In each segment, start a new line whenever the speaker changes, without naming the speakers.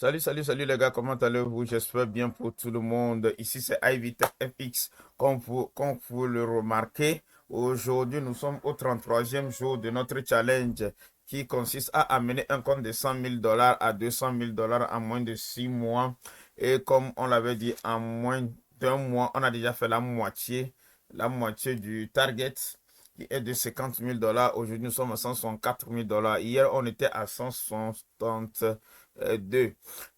Salut les gars, comment allez-vous? J'espère bien pour tout le monde. Ici c'est Ivy Tech FX. Comme vous le remarquez, aujourd'hui nous sommes au 33e jour de notre challenge qui consiste à amener un compte de 100 000 dollars à 200 000 dollars en moins de 6 mois. Et comme on l'avait dit, en moins d'un mois, on a déjà fait la moitié du target qui est de 50 000 dollars. Aujourd'hui, nous sommes à 164 000 dollars. Hier, on était à 162.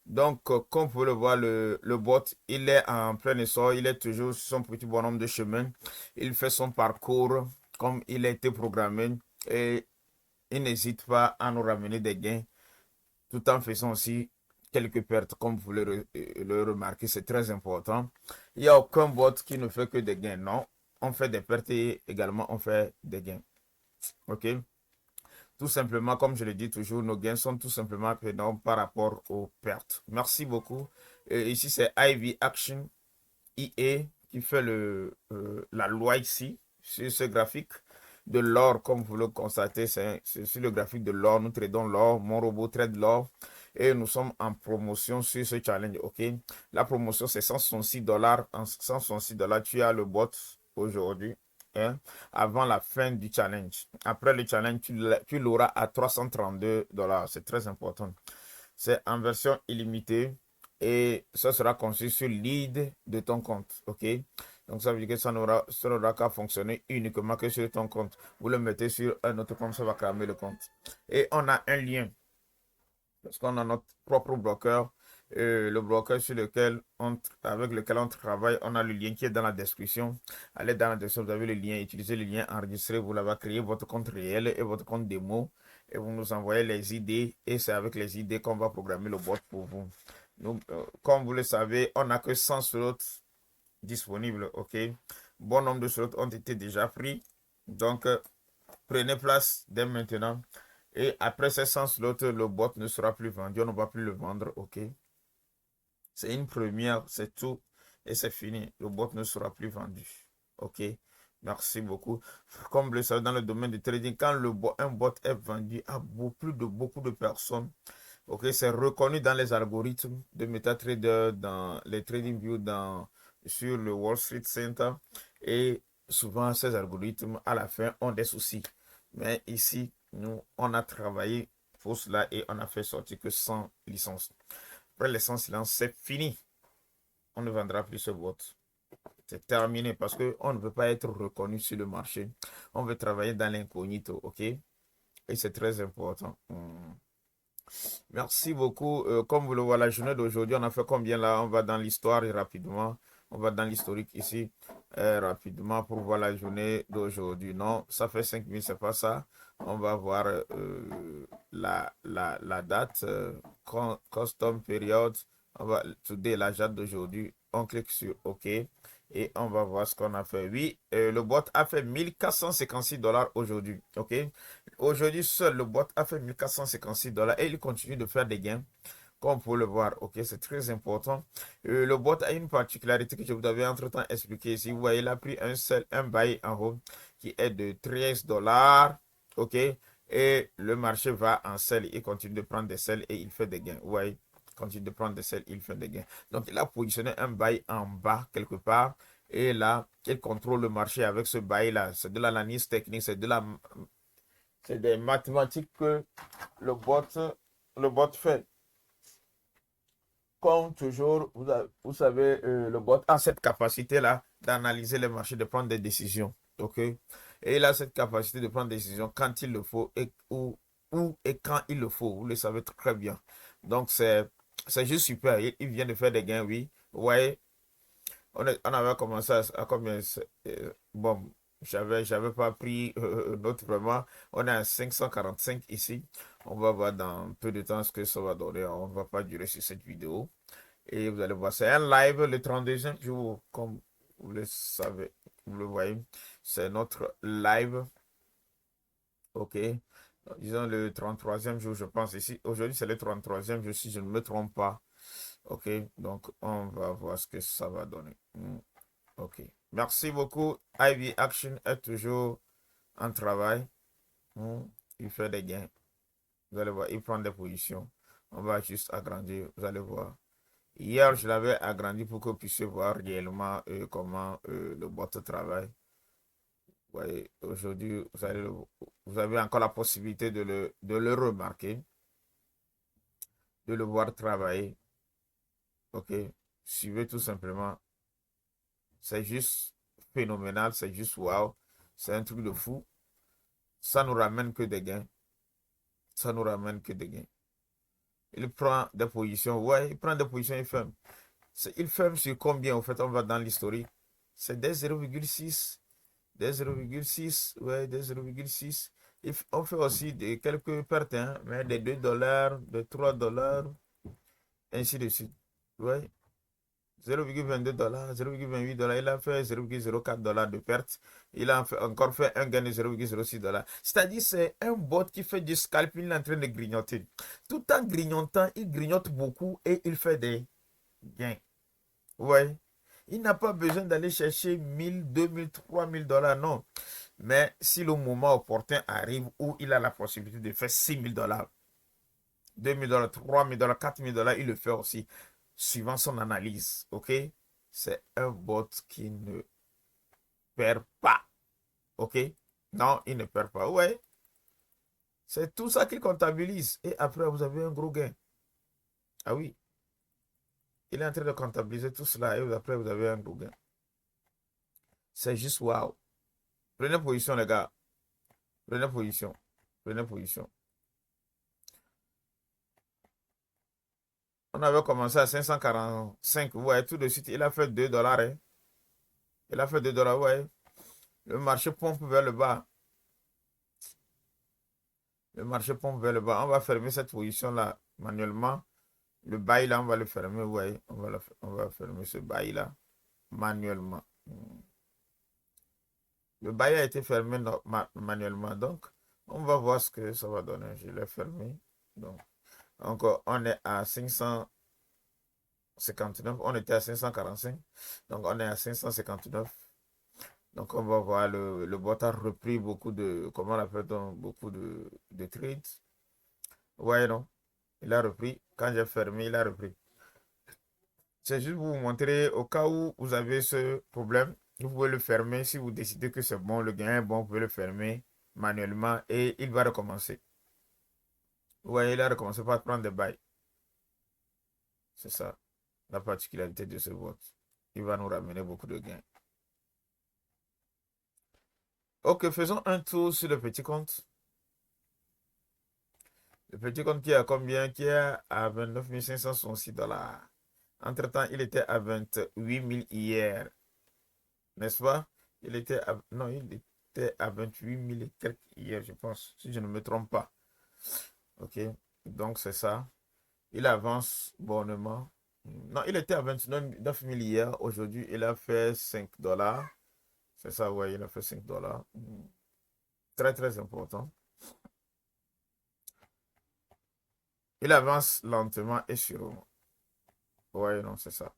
Donc, comme vous le voyez, le bot, il est en plein essor. Il est toujours sur son petit bonhomme de chemin. Il fait son parcours comme il a été programmé et il n'hésite pas à nous ramener des gains tout en faisant aussi quelques pertes, comme vous le remarquez. C'est très important. Il n'y a aucun bot qui ne fait que des gains. Non, on fait des pertes et également on fait des gains. OK? Tout simplement, comme je le dis toujours, nos gains sont tout simplement énormes par rapport aux pertes. Merci beaucoup. Et ici, c'est Ivy Action IA qui fait la loi ici, sur ce graphique de l'or, comme vous le constatez, c'est sur le graphique de l'or. Nous tradons l'or, mon robot trade l'or et nous sommes en promotion sur ce challenge. OK? La promotion, c'est 166 dollars. En 166 dollars, tu as le bot aujourd'hui. Hein, avant la fin du challenge. Après le challenge, tu l'auras à 332 dollars. C'est très important. C'est en version illimitée et ça sera conçu sur lead de ton compte. OK? Donc, ça veut dire que ça n'aura qu'à fonctionner uniquement que sur ton compte. Vous le mettez sur un autre compte, ça va cramer le compte. Et on a un lien parce qu'on a notre propre broker. Le broker avec lequel on travaille, on a le lien qui est dans la description. Allez dans la description, vous avez le lien, utilisez le lien, enregistrez, vous l'avez créé votre compte réel et votre compte démo et vous nous envoyez les idées et c'est avec les idées qu'on va programmer le bot pour vous. Donc, comme vous le savez, on n'a que 100 slots disponibles, ok? Bon nombre de slots ont été déjà pris, donc prenez place dès maintenant. Et après ces 100 slots, le bot ne sera plus vendu. On ne va plus le vendre. OK. C'est une première. C'est tout. Et c'est fini. Le bot ne sera plus vendu. OK. Merci beaucoup. Comme vous le savez, dans le domaine du trading, quand un bot est vendu à beaucoup de personnes, OK, c'est reconnu dans les algorithmes de MetaTrader, dans les TradingView, sur le Wall Street Center. Et souvent, ces algorithmes, à la fin, ont des soucis. Mais ici, nous, on a travaillé pour cela et on a fait sortir que 100 licences. Après les 100 licences, c'est fini. On ne vendra plus ce bot. C'est terminé parce qu'on ne veut pas être reconnu sur le marché. On veut travailler dans l'incognito, OK? Et c'est très important. Merci beaucoup. Comme vous le voyez, la journée d'aujourd'hui, on a fait combien là? On va dans l'histoire rapidement. On va dans l'historique ici rapidement pour voir la journée d'aujourd'hui. Non, ça fait 5 minutes, c'est pas ça. On va voir la date, custom period. On va today, la date d'aujourd'hui. On clique sur OK et on va voir ce qu'on a fait. Oui, le bot a fait 1456 dollars aujourd'hui. OK. Aujourd'hui, seul le bot a fait 1456 dollars et il continue de faire des gains. Comme vous le voir, ok, c'est très important. Le bot a une particularité que je vous avais entre-temps expliqué. Si vous voyez, il a pris un buy en haut qui est de 13 dollars, ok, et le marché va en sell. Il continue de prendre des sells et il fait des gains. Vous voyez, il continue de prendre des sells, il fait des gains. Donc, il a positionné un buy en bas quelque part. Et là, il contrôle le marché avec ce buy-là. C'est de l'analyse technique, c'est des mathématiques que le bot fait. Comme toujours, vous savez, le bot a cette capacité-là d'analyser les marchés, de prendre des décisions. OK? Et il a cette capacité de prendre des décisions quand il le faut et où et quand il le faut. Vous le savez très bien. Donc, c'est juste super. Il vient de faire des gains, oui. Ouais, on avait commencé à combien? Bon, j'avais pas pris note vraiment. On est à 545 ici. On va voir dans peu de temps ce que ça va donner. On ne va pas durer sur cette vidéo. Et vous allez voir, c'est un live le 32e jour, comme vous le savez, vous le voyez. C'est notre live. OK. Disons le 33e jour, je pense ici. Aujourd'hui, c'est le 33e jour, si je ne me trompe pas. OK. Donc, on va voir ce que ça va donner. OK. Merci beaucoup. Ivy Action est toujours en travail. Il fait des gains. Vous allez voir, il prend des positions. On va juste agrandir, vous allez voir. Hier, je l'avais agrandi pour que vous puissiez voir réellement comment le bot travaille. Ouais, aujourd'hui, vous avez encore la possibilité de le remarquer, de le voir travailler. OK? Suivez tout simplement. C'est juste phénoménal, c'est juste wow. C'est un truc de fou. Ça nous ramène que des gains. Ça nous ramène que des gains. Il prend des positions. Ouais, il prend des positions, il ferme. Il ferme sur combien? En fait, on va dans l'historique. C'est des 0,6. Des 0,6. Ouais, des 0,6. On fait aussi quelques pertes, hein, mais des 2 dollars, de 3 dollars, ainsi de suite. Ouais. 0,22 $, 0,28 $, il a fait 0,04 $ de perte. Il a encore fait un gain de 0,06 $. C'est-à-dire, c'est un bot qui fait du scalping, il est en train de grignoter. Tout en grignotant, il grignote beaucoup et il fait des gains. Ouais. Il n'a pas besoin d'aller chercher 1000, 2000, 3000 $, non. Mais si le moment opportun arrive où il a la possibilité de faire 6000 $, 2000 $, 3000 $, 4000 $, il le fait aussi, suivant son analyse. OK? C'est un bot qui ne perd pas. OK? Non, il ne perd pas. Ouais. C'est tout ça qu'il comptabilise. Et après, vous avez un gros gain. Ah oui. Il est en train de comptabiliser tout cela et après, vous avez un gros gain. C'est juste wow. Prenez position, les gars. Prenez position. Prenez position. On avait commencé à 545. Ouais, tout de suite, il a fait 2 dollars. Hein. Il a fait 2 dollars, ouais. Le marché pompe vers le bas. Le marché pompe vers le bas. On va fermer cette position-là manuellement. Le bail là, on va le fermer, ouais. On va fermer ce bail-là manuellement. Le bail a été fermé manuellement. Donc, on va voir ce que ça va donner. Je l'ai fermé. Donc, encore, on est à 559. On était à 545. Donc, on est à 559. Donc, on va voir, le bot a repris beaucoup de, comment on appelle-t-on, beaucoup de trades. Ouais, non. Il a repris. Quand j'ai fermé, il a repris. C'est juste pour vous montrer, au cas où vous avez ce problème, vous pouvez le fermer. Si vous décidez que c'est bon, le gain est bon, vous pouvez le fermer manuellement et il va recommencer. Ouais, il a recommencé par prendre des bails. C'est ça, la particularité de ce bot. Il va nous ramener beaucoup de gains. Ok, faisons un tour sur le petit compte. Le petit compte qui est à combien? Qui est à 29 566 $. Entre-temps, il était à 28 000 hier. N'est-ce pas? Non, il était à 28 000 et quelques hier, je pense, si je ne me trompe pas. OK? Donc, c'est ça. Il avance bonnement. Non, il était à 29 000 hier. Aujourd'hui, il a fait 5 dollars. C'est ça, ouais, il a fait 5 dollars. Très, très important. Il avance lentement et sûrement. Ouais, non, c'est ça.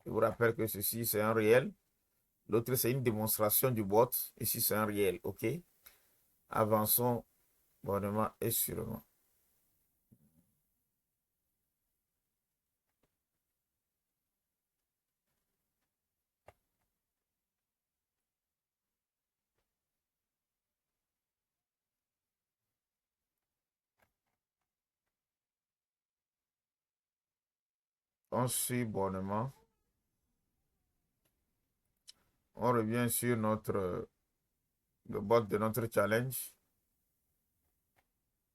Je vous rappelle que ceci, c'est un réel. L'autre, c'est une démonstration du bot. Ici, c'est un réel. OK? Avançons bonnement et sûrement. On suit bonnement. On revient sur le bot de notre challenge.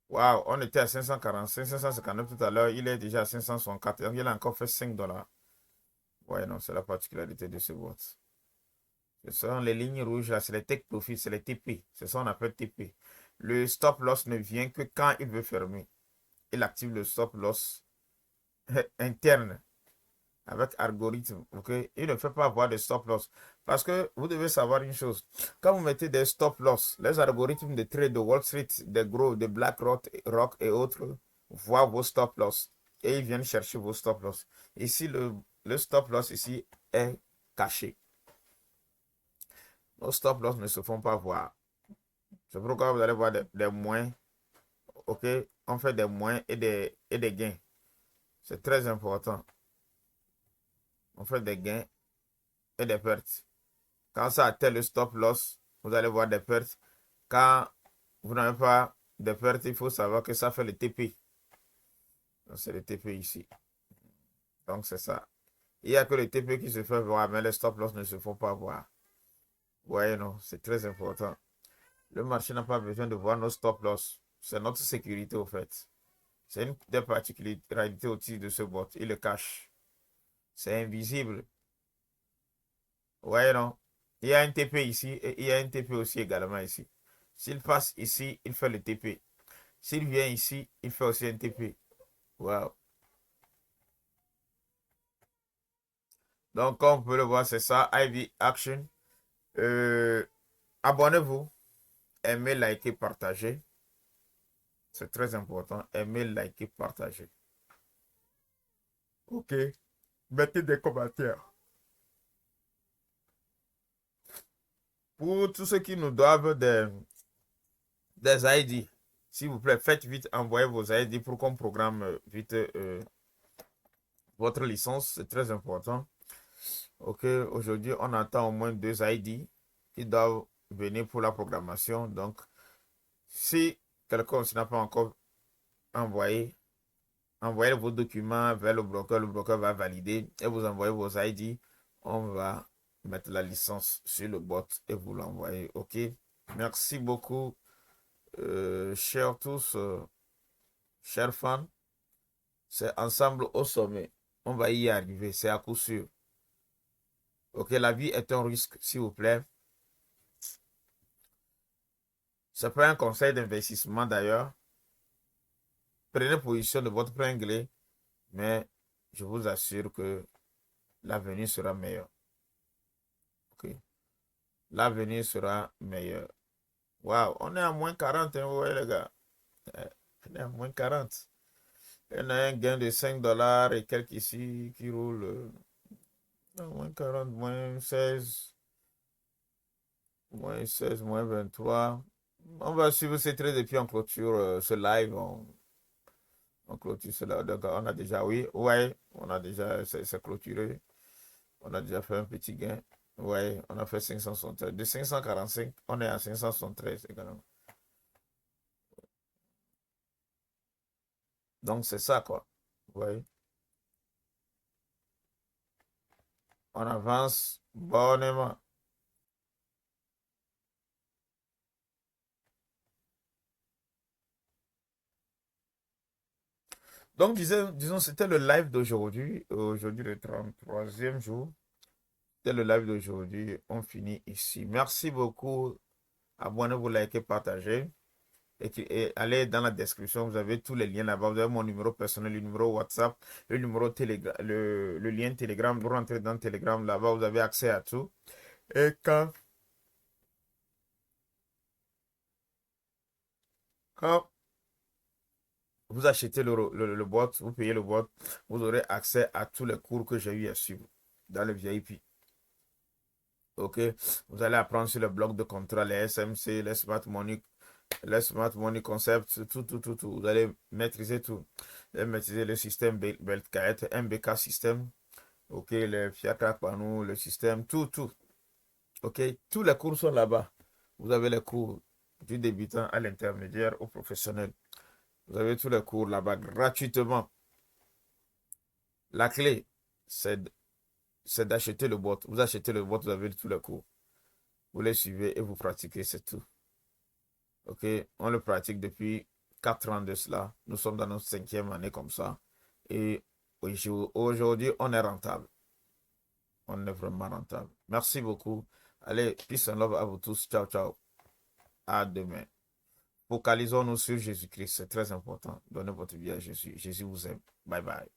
Waouh, on était à 545, 559 tout à l'heure. Il est déjà à 564. Donc, il a encore fait 5 dollars. Ouais, non, c'est la particularité de ce bot. Ce sont les lignes rouges là, c'est les take profit, c'est les TP. C'est ça qu'on appelle TP. Le stop loss ne vient que quand il veut fermer. Il active le stop loss interne avec algorithme. Ok, il ne fait pas avoir de stop loss. Parce que vous devez savoir une chose. Quand vous mettez des stop loss, les algorithmes de trade de Wall Street, des gros, de BlackRock et autres, voient vos stop loss. Et ils viennent chercher vos stop loss. Ici, le stop loss ici est caché. Nos stop loss ne se font pas voir. C'est pourquoi vous allez voir des moins ok, on fait des moins et des gains. C'est très important. On fait des gains et des pertes. Quand ça atteint le stop loss, vous allez voir des pertes. Quand vous n'avez pas de pertes, il faut savoir que ça fait le TP. C'est le TP ici. Donc, c'est ça. Il n'y a que le TP qui se fait voir, mais les stop loss ne se font pas voir. Vous voyez, non, c'est très important. Le marché n'a pas besoin de voir nos stop loss. C'est notre sécurité, au fait. C'est une des particularités aussi de ce bot. Il le cache. C'est invisible. Vous voyez, non? Il y a un TP ici et il y a un TP aussi également ici. S'il passe ici, il fait le TP. S'il vient ici, il fait aussi un TP. Wow. Donc, comme vous pouvez le voir, c'est ça. IV Action. Euh, Abonnez-vous. Aimez, likez, partagez. C'est très important. Aimez, likez, partagez. Ok. Mettez des commentaires. Pour tous ceux qui nous doivent des ID, s'il vous plaît, faites vite, envoyez vos ID pour qu'on programme vite votre licence. C'est très important. Ok, aujourd'hui, on attend au moins 2 ID qui doivent venir pour la programmation. Donc, si quelqu'un n'a pas encore envoyé, envoyez vos documents vers le broker va valider et vous envoyez vos ID. On va mettre la licence sur le bot et vous l'envoyez. Ok, merci beaucoup, chers tous, chers fans. C'est ensemble au sommet. On va y arriver, c'est à coup sûr. Ok, la vie est un risque, s'il vous plaît. C'est pas un conseil d'investissement d'ailleurs. Prenez position de votre plein gré, mais je vous assure que l'avenir sera meilleur. Ok, l'avenir sera meilleur. Waouh, on est à moins 40, hein, vous voyez les gars. On est à moins 40. Il y en a un gain de 5 dollars et quelques ici qui roule. Moins 40, moins 16, moins 16, moins 23. On va suivre ces traits et puis on clôture ce live. On clôture cela. Donc, on a déjà, oui, ouais, on a déjà, c'est clôturé. On a déjà fait un petit gain. Ouais, on a fait 573. De 545, on est à 573 également. Donc, c'est ça, quoi. Ouais. On avance bonnement. Donc, disons, c'était le live d'aujourd'hui. Aujourd'hui, le 33e jour. C'était le live d'aujourd'hui. On finit ici. Merci beaucoup. Abonnez-vous, likez, partagez. Et allez dans la description, vous avez tous les liens là-bas. Vous avez mon numéro personnel, le numéro WhatsApp, le numéro Telegram, le lien Telegram. Vous rentrez dans Telegram là-bas, vous avez accès à tout. Et quand vous achetez le bot, vous payez le bot, vous aurez accès à tous les cours que j'ai eu à suivre dans le VIP. Ok, vous allez apprendre sur le bloc de contrat, les SMC, les Smart Money Concepts, tout. Vous allez maîtriser tout. Vous allez maîtriser le système Beltcaet, MBK système, ok, le Fiat Panou, le système, tout. Ok, tous les cours sont là-bas. Vous avez les cours du débutant à l'intermédiaire au professionnel. Vous avez tous les cours là-bas gratuitement. La clé, c'est d'acheter le bot. Vous achetez le bot, vous avez tous les cours. Vous les suivez et vous pratiquez, c'est tout. Ok, on le pratique depuis 4 ans de cela. Nous sommes dans notre 5e année comme ça. Et aujourd'hui, on est rentable. On est vraiment rentable. Merci beaucoup. Allez, peace and love à vous tous. Ciao, ciao. À demain. Focalisons-nous sur Jésus-Christ. C'est très important. Donnez votre vie à Jésus. Jésus vous aime. Bye bye.